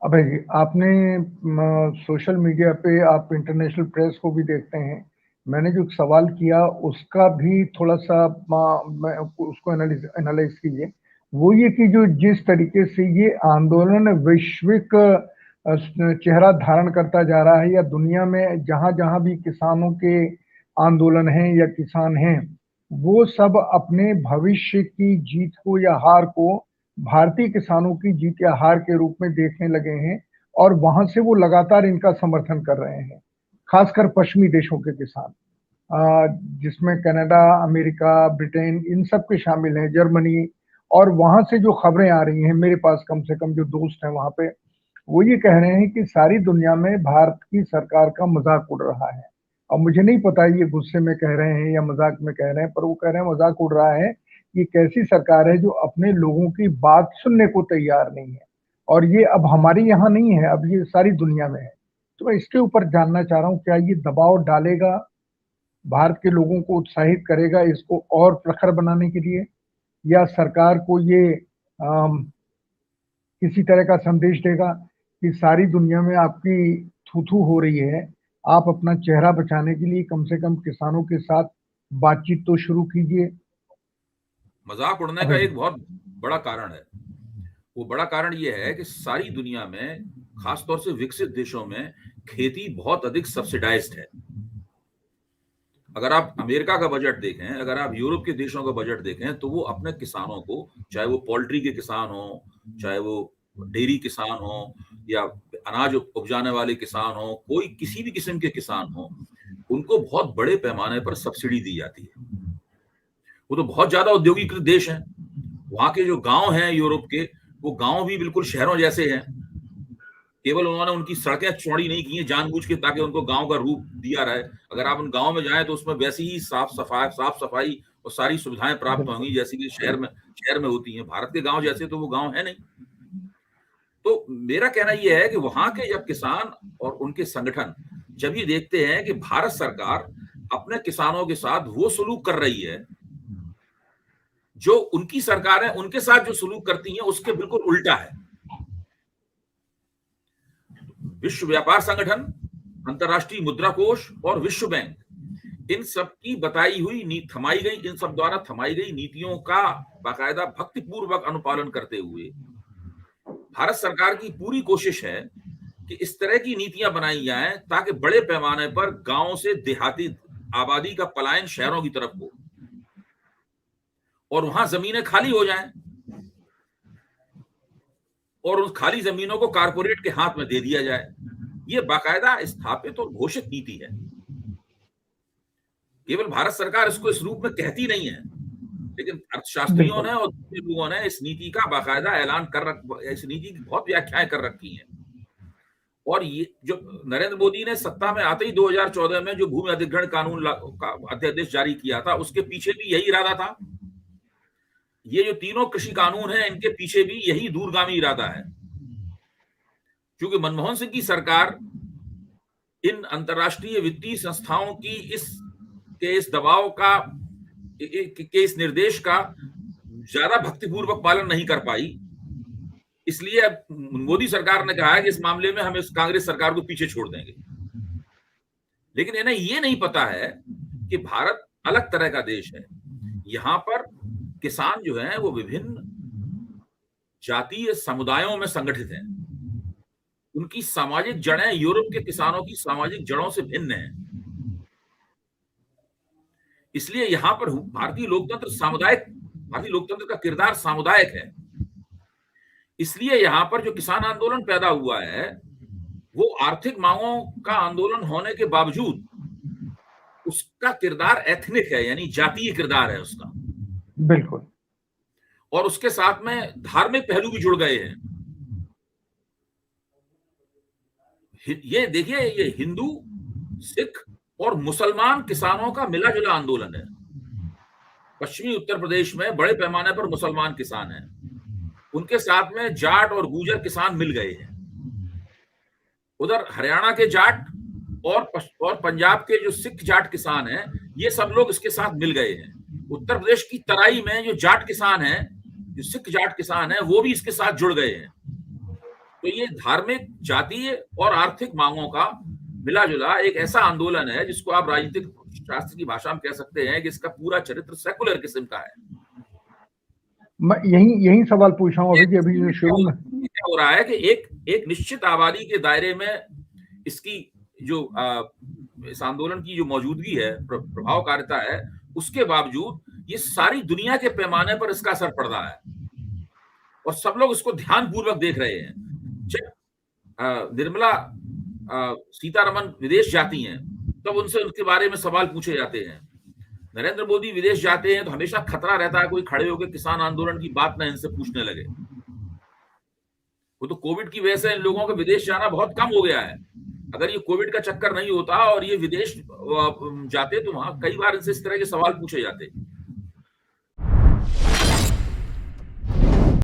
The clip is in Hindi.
अबे आपने सोशल मीडिया पे आप इंटरनेशनल प्रेस को भी देखते हैं। मैंने जो सवाल किया उसका भी थोड़ा-सा मैं उसको एनालाइज़ कीजिए। वो ये कि जो जिस तरीके से ये आंदोलन वैश्विक चेहरा धारण करता जा रहा है या दुनिया में जहाँ-जहाँ भी किसानों के आंदोलन हैं या किसान हैं, वो सब अपने भविष्य की जीत को या हार को भारतीय किसानों की जीत या हार के रूप में देखने लगे हैं और वहां से वो लगातार इनका समर्थन कर रहे हैं, खासकर पश्चिमी देशों के किसान, जिसमें कनाडा, अमेरिका, ब्रिटेन इन सब के शामिल हैं, जर्मनी। और वहां से जो खबरें आ रही हैं मेरे पास, कम से कम जो दोस्त हैं वहां पे, वो ये कह रहे हैं कि सारी दुनिया में भारत की सरकार का मजाक उड़ रहा है। अब मुझे नहीं पता ये गुस्से में कह रहे हैं या मजाक में कह रहे हैं, पर वो कह रहे हैं मजाक उड़ रहा है। ये कैसी सरकार है जो अपने लोगों की बात सुनने को तैयार नहीं है, और ये अब हमारे यहाँ नहीं है, अब ये सारी दुनिया में है। तो मैं इसके ऊपर जानना चाह रहा हूँ, क्या ये दबाव डालेगा, भारत के लोगों को उत्साहित करेगा इसको और प्रखर बनाने के लिए, या सरकार को ये अम, किसी तरह का संदेश देगा कि सारी दुनिया में आपकी थू-थू हो रही है, आप अपना चेहरा बचाने के लिए कम से कम किसानों के साथ बातचीत तो शुरू कीजिए। मजाक उड़ने का अभय जी। एक बहुत बड़ा कारण है। वो बड़ा कारण ये है कि सारी दुनिया में, खासतौर से विकसित देशों में, खेती बहुत अधिक सब्सिडाइज्ड है। अगर आप अमेरिका का बजट देखें, अगर आप यूरोप के देशों का बजट देखें, तो वो अपने किसानों को, चाहे वो पोल्ट्री के किसान हो, चाहे वो डेयरी किसान हो, या अनाज उपजाने वाले किसान हो, कोई किसी भी किस्म के किसान हो, उनको बहुत बड़े पैमाने पर सब्सिडी दी जाती है। वो तो बहुत ज्यादा औद्योगिकृत देश हैं। वहां के जो गांव हैं यूरोप के, वो गांव भी बिल्कुल शहरों जैसे हैं। केवल उन्होंने उनकी सड़कें चौड़ी नहीं की हैं जानबूझ के, ताकि उनको गांव का रूप दिया रहे। अगर आप उन गांव में जाएं तो उसमें वैसी ही साफ सफाई और सारी सुविधाएं प्राप्त बिल्कुल। होंगी जैसी कि शहर में होती हैं। भारत के गांव जैसे तो वो गांव है नहीं। तो मेरा कहना यह है कि वहां के जब किसान और उनके संगठन जब ये देखते हैं कि भारत सरकार अपने किसानों के साथ वो सलूक कर रही है जो उनकी सरकारें उनके साथ जो सलूक करती हैं उसके बिल्कुल उल्टा है। विश्व व्यापार संगठन, अंतर्राष्ट्रीय मुद्रा कोष और विश्व बैंक, इन सब की बताई हुई इन सब द्वारा थमाई गई नीतियों का बाकायदा भक्तिपूर्वक अनुपालन करते हुए भारत सरकार की पूरी कोशिश है कि इस तरह की नीतियां बनाई जाएं ताकि बड़े पैमाने पर गांवों से देहाती आबादी का पलायन शहरों की तरफ हो और वहां जमीनें खाली हो जाएं और उन खाली जमीनों को कारपोरेट के हाथ में दे दिया जाए। यह बाकायदा स्थापित और घोषित नीति है। केवल भारत सरकार इसको इस रूप में कहती नहीं है, लेकिन अर्थशास्त्रियों बिल्कुल। ने और दूसरे लोगों ने इस नीति का बाकायदा ऐलान इस नीति की बहुत व्याख्याएं कर रखी हैं। और ये जो नरेंद्र मोदी ने सत्ता में आते ही 2014 में जो भूमि अधिग्रहण कानून का अध्यादेश जारी किया था, उसके पीछे भी यही इरादा था। ये जो तीनों कृषि कानून हैं, इनके पीछे भी यही दूरगामी इरादा है। क्योंकि मनमोहन सिंह की सरकार इन अंतर्राष्ट्रीय वित्तीय संस्थाओं की इस दबाव का, के इस निर्देश का ज्यादा भक्तिपूर्वक पालन नहीं कर पाई। इसलिए अब मोदी सरकार ने कहा है कि इस मामले में हम इस कांग्रेस सरकार को पीछे छोड़ देंगे। लेकिन इन्हें यह नहीं पता है कि भारत अलग तरह का देश है। यहां पर किसान जो हैं वो विभिन्न जातीय समुदायों में संगठित हैं। उनकी सामाजिक जड़ें यूरोप के किसानों की सामाजिक जड़ों से भिन्न हैं। इसलिए यहां पर भारतीय लोकतंत्र का किरदार सामुदायिक है। इसलिए यहां पर जो किसान आंदोलन पैदा हुआ है वो आर्थिक मांगों का आंदोलन होने के बावजूद उसका किरदार एथनिक है, यानी जातीय किरदार है उसका। बिल्कुल। और उसके साथ में धार्मिक पहलू भी जुड़ गए हैं। ये देखिए, ये हिंदू, सिख और मुसलमान किसानों का मिला जुला आंदोलन है। पश्चिमी उत्तर प्रदेश में बड़े पैमाने पर मुसलमान किसान हैं, उनके साथ में जाट और गुर्जर किसान मिल गए हैं। उधर हरियाणा के जाट और पंजाब के जो सिख जाट किसान हैं, ये सब लोग इसके साथ मिल गए हैं। उत्तर प्रदेश की तराई में जो जाट किसान हैं, जो सिख जाट किसान हैं, वो भी इसके साथ जुड़ गए हैं। तो ये धार्मिक, जातीय और आर्थिक मांगों का मिला जुला एक ऐसा आंदोलन है जिसको आप राजनीतिक शास्त्र की भाषा में कह सकते हैं कि इसका पूरा चरित्र सेकुलर किस्म का है। मैं यही सवाल पूछ रहा हूँ अभी शुरू में क्या हो रहा है कि एक निश्चित आबादी के दायरे में इसकी जो इस आंदोलन की जो मौजूदगी है, प्रभावकारिता है, उसके बावजूद ये सारी दुनिया के पैमाने पर इसका असर पड़ रहा है और सब लोग इसको ध्यानपूर्वक देख रहे हैं। जब निर्मला सीतारमन विदेश जाती हैं तब उनसे उनके बारे में सवाल पूछे जाते हैं। नरेंद्र मोदी विदेश जाते हैं तो हमेशा खतरा रहता है कोई खड़े होकर किसान आंदोलन की बात ना इनसे पूछने लगे। वो तो कोविड की वजह से इन लोगों का विदेश जाना बहुत कम हो गया है। अगर ये कोविड का चक्कर नहीं होता और ये विदेश जाते तो वहां कई बार इनसे इस तरह के सवाल पूछे जाते।